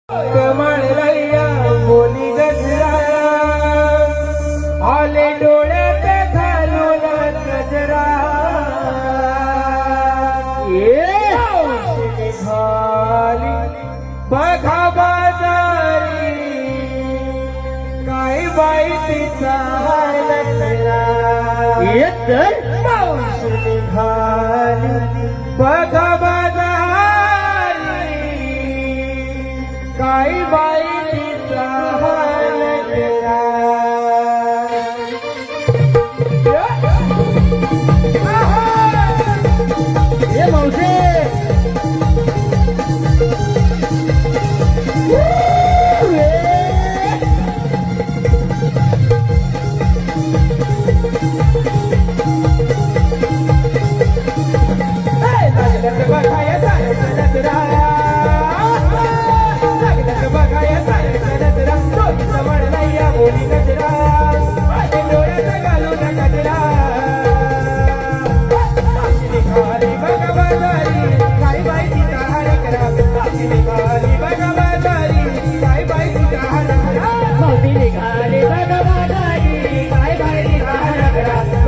कमळैया बोली गजरा आले डोळ्यात घालून गजरा झाली बघा बाजारी काय बाई तिचा मावशी झाली बघा बाजारी काय बाई तिचा